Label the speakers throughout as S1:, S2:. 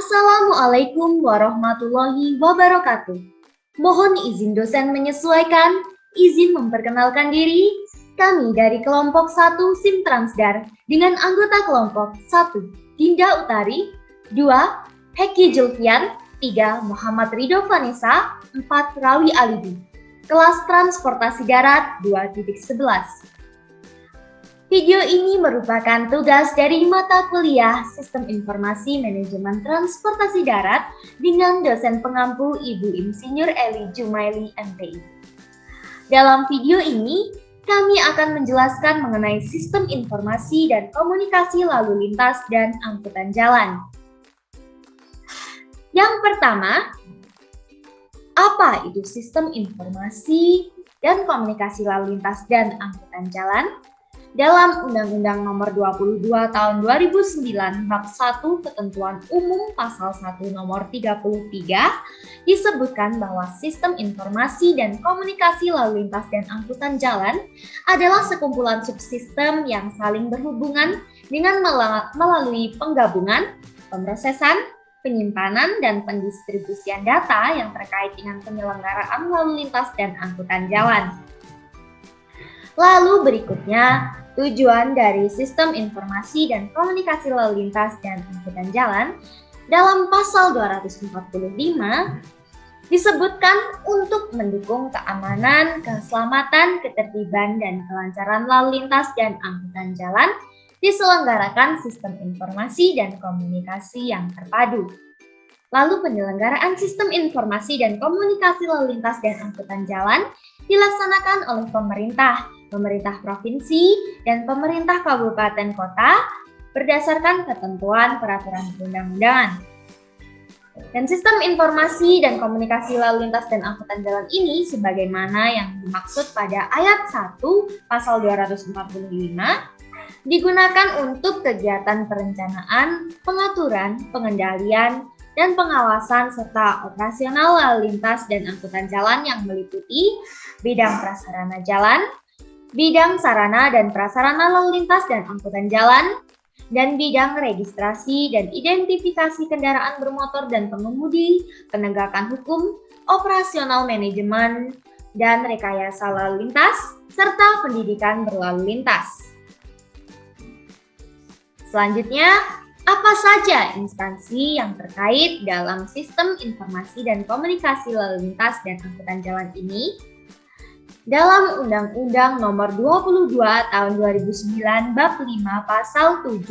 S1: Assalamualaikum warahmatullahi wabarakatuh. Mohon izin dosen menyesuaikan, izin memperkenalkan diri. Kami dari kelompok 1 SIM Transdar dengan anggota kelompok 1 Dinda Utari, 2 Heki Julfian, 3 Muhammad Ridho Vanessa, 4 Rawi Alibi. Kelas Transportasi Darat 2.11. Video ini merupakan tugas dari mata kuliah Sistem Informasi Manajemen Transportasi Darat dengan dosen pengampu Ibu Insinyur Eli Jumaili, MTI. Dalam video ini, kami akan menjelaskan mengenai sistem informasi dan komunikasi lalu lintas dan angkutan jalan. Yang pertama, apa itu sistem informasi dan komunikasi lalu lintas dan angkutan jalan? Dalam Undang-Undang Nomor 22 Tahun 2009 Bab 1 Ketentuan Umum Pasal 1 Nomor 33 disebutkan bahwa sistem informasi dan komunikasi lalu lintas dan angkutan jalan adalah sekumpulan subsistem yang saling berhubungan dengan melalui penggabungan, pemrosesan, penyimpanan, dan pendistribusian data yang terkait dengan penyelenggaraan lalu lintas dan angkutan jalan. Lalu berikutnya, tujuan dari sistem informasi dan komunikasi lalu lintas dan angkutan jalan dalam pasal 245 disebutkan untuk mendukung keamanan, keselamatan, ketertiban, dan kelancaran lalu lintas dan angkutan jalan diselenggarakan sistem informasi dan komunikasi yang terpadu. Lalu penyelenggaraan sistem informasi dan komunikasi lalu lintas dan angkutan jalan dilaksanakan oleh pemerintah provinsi, dan pemerintah kabupaten kota berdasarkan ketentuan peraturan perundang-undangan. Dan sistem informasi dan komunikasi lalu lintas dan angkutan jalan ini sebagaimana yang dimaksud pada ayat 1 pasal 245 digunakan untuk kegiatan perencanaan, pengaturan, pengendalian, dan pengawasan serta operasional lalu lintas dan angkutan jalan yang meliputi bidang prasarana jalan, bidang sarana dan prasarana lalu lintas dan angkutan jalan, dan bidang registrasi dan identifikasi kendaraan bermotor dan pengemudi, penegakan hukum, operasional manajemen, dan rekayasa lalu lintas, serta pendidikan berlalu lintas. Selanjutnya, apa saja instansi yang terkait dalam sistem informasi dan komunikasi lalu lintas dan angkutan jalan ini? Dalam Undang-Undang Nomor 22 Tahun 2009 Bab 5 Pasal 7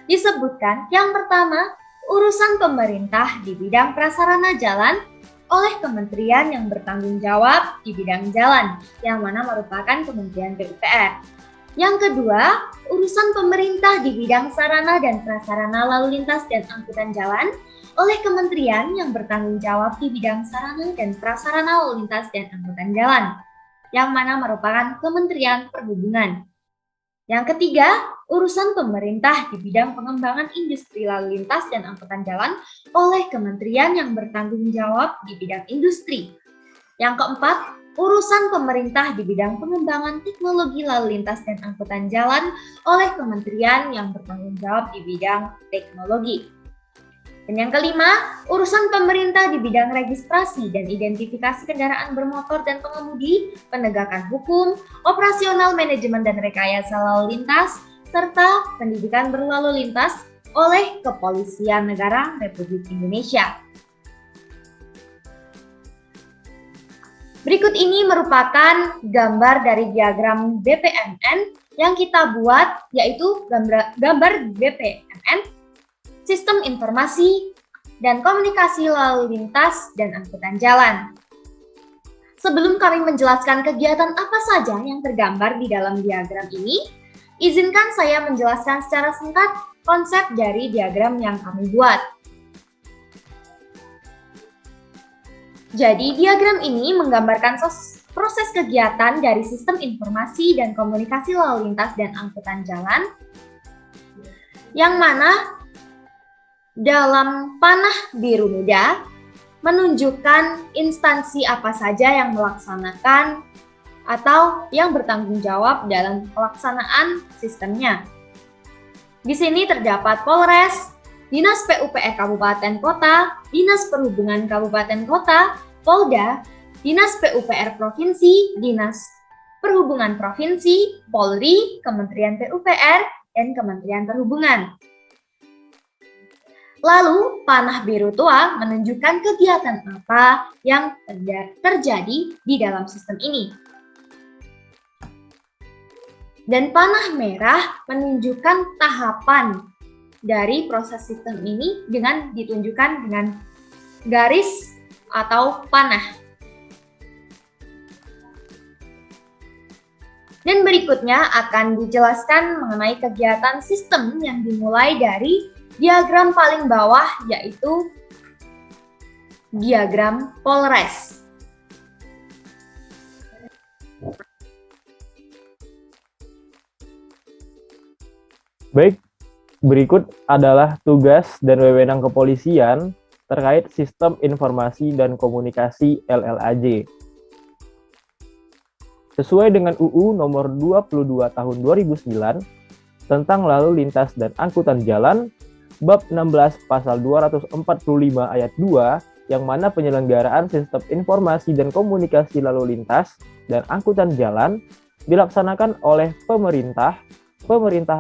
S1: disebutkan yang pertama, urusan pemerintah di bidang prasarana jalan oleh kementerian yang bertanggung jawab di bidang jalan, yang mana merupakan Kementerian PUPR. Yang kedua, urusan pemerintah di bidang sarana dan prasarana lalu lintas dan angkutan jalan oleh kementerian yang bertanggung jawab di bidang sarana dan prasarana lalu lintas dan angkutan jalan, yang mana merupakan Kementerian Perhubungan. Yang ketiga, urusan pemerintah di bidang pengembangan industri lalu lintas dan angkutan jalan oleh kementerian yang bertanggung jawab di bidang industri. Yang keempat, urusan pemerintah di bidang pengembangan teknologi lalu lintas dan angkutan jalan oleh kementerian yang bertanggung jawab di bidang teknologi. Dan yang kelima, urusan pemerintah di bidang registrasi dan identifikasi kendaraan bermotor dan pengemudi, penegakan hukum, operasional manajemen dan rekayasa lalu lintas, serta pendidikan berlalu lintas oleh Kepolisian Negara Republik Indonesia. Berikut ini merupakan gambar dari diagram BPMN yang kita buat, yaitu gambar BPMN, Sistem Informasi dan Komunikasi Lalu Lintas dan Angkutan Jalan. Sebelum kami menjelaskan kegiatan apa saja yang tergambar di dalam diagram ini, izinkan saya menjelaskan secara singkat konsep dari diagram yang kami buat. Jadi, diagram ini menggambarkan proses kegiatan dari sistem informasi dan komunikasi lalu lintas dan angkutan jalan, yang mana dalam panah biru muda menunjukkan instansi apa saja yang melaksanakan atau yang bertanggung jawab dalam pelaksanaan sistemnya. Di sini terdapat Polres, Dinas PUPR Kabupaten Kota, Dinas Perhubungan Kabupaten Kota, Polda, Dinas PUPR Provinsi, Dinas Perhubungan Provinsi, Polri, Kementerian PUPR, dan Kementerian Perhubungan. Lalu, panah biru tua menunjukkan kegiatan apa yang terjadi di dalam sistem ini. Dan panah merah menunjukkan tahapan dari proses sistem ini dengan ditunjukkan dengan garis atau panah. Dan berikutnya akan dijelaskan mengenai kegiatan sistem yang dimulai dari diagram paling bawah, yaitu diagram Polres.
S2: Baik, berikut adalah tugas dan wewenang kepolisian terkait Sistem Informasi dan Komunikasi LLAJ. Sesuai dengan UU nomor 22 tahun 2009 tentang lalu lintas dan angkutan jalan, bab 16 pasal 245 ayat 2, yang mana penyelenggaraan Sistem Informasi dan Komunikasi lalu lintas dan angkutan jalan dilaksanakan oleh pemerintah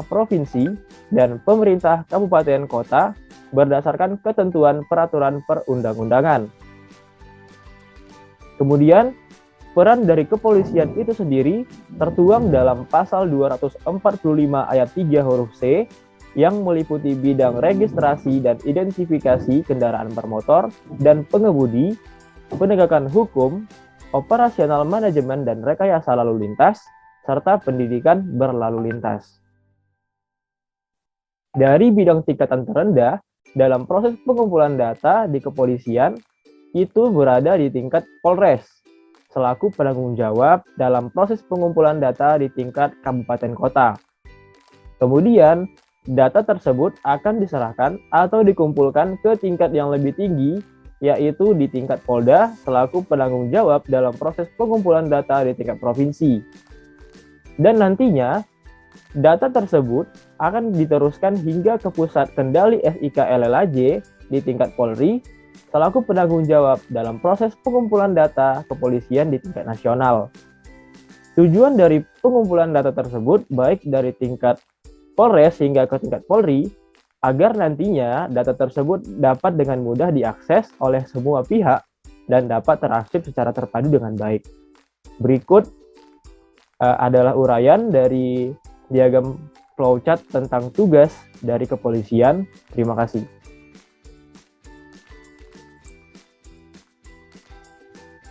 S2: provinsi, dan pemerintah kabupaten kota berdasarkan ketentuan peraturan perundang-undangan. Kemudian, peran dari kepolisian itu sendiri tertuang dalam pasal 245 ayat 3 huruf C yang meliputi bidang registrasi dan identifikasi kendaraan bermotor dan pengemudi, penegakan hukum, operasional manajemen dan rekayasa lalu lintas, serta pendidikan berlalu lintas. Dari bidang tingkatan terendah, dalam proses pengumpulan data di kepolisian, itu berada di tingkat Polres, selaku penanggung jawab dalam proses pengumpulan data di tingkat kabupaten kota. Kemudian, data tersebut akan diserahkan atau dikumpulkan ke tingkat yang lebih tinggi, yaitu di tingkat Polda, selaku penanggung jawab dalam proses pengumpulan data di tingkat provinsi. Dan nantinya, data tersebut akan diteruskan hingga ke Pusat Kendali SIK LLAJ di tingkat Polri, selaku penanggung jawab dalam proses pengumpulan data kepolisian di tingkat nasional. Tujuan dari pengumpulan data tersebut baik dari tingkat Polres hingga ke tingkat Polri, agar nantinya data tersebut dapat dengan mudah diakses oleh semua pihak dan dapat terarsip secara terpadu dengan baik. Berikut adalah uraian dari diagram flowchart tentang tugas dari kepolisian. Terima kasih.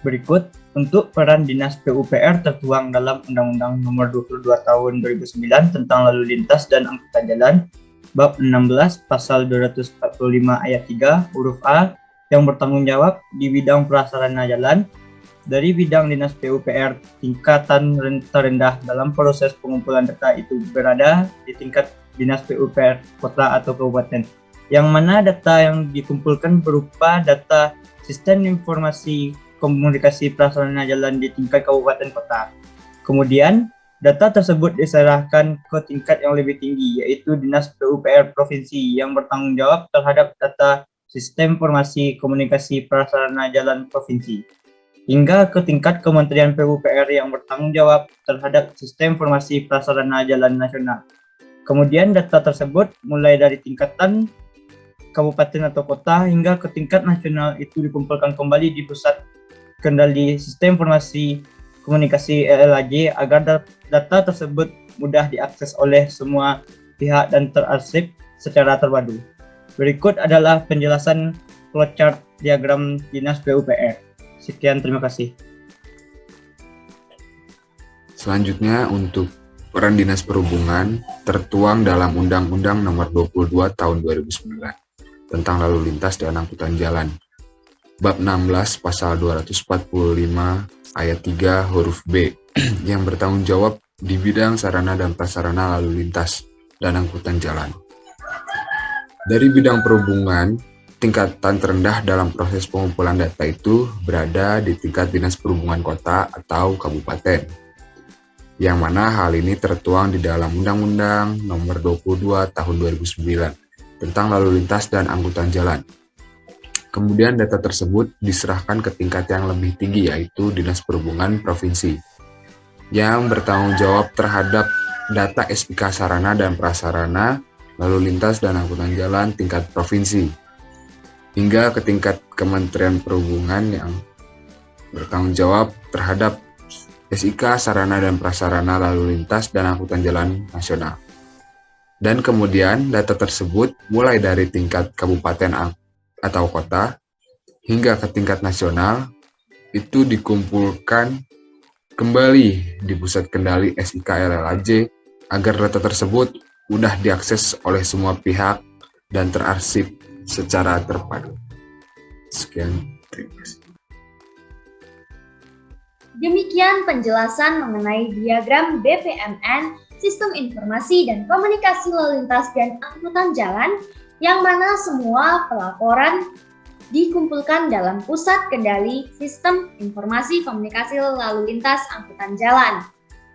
S3: Berikut untuk peran Dinas PUPR tertuang dalam Undang-Undang Nomor 22 Tahun 2009 tentang Lalu Lintas dan Angkutan Jalan, bab 16 pasal 245 ayat 3 huruf A, yang bertanggung jawab di bidang prasarana jalan. Dari bidang Dinas PUPR, tingkatan terendah dalam proses pengumpulan data itu berada di tingkat Dinas PUPR kota atau kabupaten, yang mana data yang dikumpulkan berupa data sistem informasi komunikasi prasarana jalan di tingkat kabupaten kota. Kemudian, data tersebut diserahkan ke tingkat yang lebih tinggi, yaitu Dinas PUPR Provinsi yang bertanggung jawab terhadap data sistem informasi komunikasi prasarana jalan provinsi, hingga ke tingkat Kementerian PUPR yang bertanggung jawab terhadap sistem informasi prasarana jalan nasional. Kemudian data tersebut mulai dari tingkatan kabupaten atau kota hingga ke tingkat nasional itu dikumpulkan kembali di Pusat Kendali Sistem Informasi Komunikasi LLAJ agar data tersebut mudah diakses oleh semua pihak dan terarsip secara terpadu. Berikut adalah penjelasan flowchart diagram Dinas PUPR. Sekian, terima kasih.
S4: Selanjutnya untuk peran Dinas Perhubungan tertuang dalam Undang-Undang Nomor 22 Tahun 2009 tentang Lalu Lintas dan Angkutan Jalan. Bab 16 pasal 245 ayat 3 huruf B yang bertanggung jawab di bidang sarana dan prasarana lalu lintas dan angkutan jalan. Dari bidang perhubungan, tingkatan terendah dalam proses pengumpulan data itu berada di tingkat Dinas Perhubungan Kota atau Kabupaten, yang mana hal ini tertuang di dalam Undang-Undang Nomor 22 Tahun 2009 tentang lalu lintas dan angkutan jalan. Kemudian data tersebut diserahkan ke tingkat yang lebih tinggi, yaitu Dinas Perhubungan Provinsi, yang bertanggung jawab terhadap data SIK sarana dan prasarana lalu lintas dan angkutan jalan tingkat provinsi, hingga ke tingkat Kementerian Perhubungan yang bertanggung jawab terhadap SIK sarana dan prasarana lalu lintas dan angkutan jalan nasional. Dan kemudian data tersebut mulai dari tingkat kabupaten atau kota hingga ke tingkat nasional itu dikumpulkan kembali di pusat kendali SIK LLAJ agar data tersebut mudah diakses oleh semua pihak dan terarsip secara terpadu. Sekian, terima kasih.
S1: Demikian penjelasan mengenai diagram BPMN, Sistem Informasi dan Komunikasi Lalu Lintas dan Angkutan Jalan, yang mana semua pelaporan dikumpulkan dalam Pusat Kendali Sistem Informasi Komunikasi Lalu Lintas Angkutan Jalan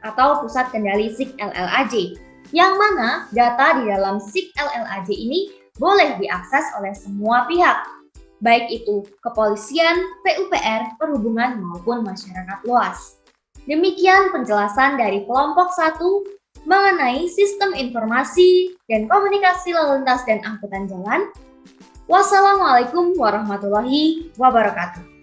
S1: atau Pusat Kendali SIK LLAJ, yang mana data di dalam SIK LLAJ ini boleh diakses oleh semua pihak, baik itu kepolisian, PUPR, perhubungan, maupun masyarakat luas. Demikian penjelasan dari kelompok 1 mengenai Sistem Informasi dan Komunikasi Lalu Lintas dan Angkutan Jalan. Wassalamualaikum warahmatullahi wabarakatuh.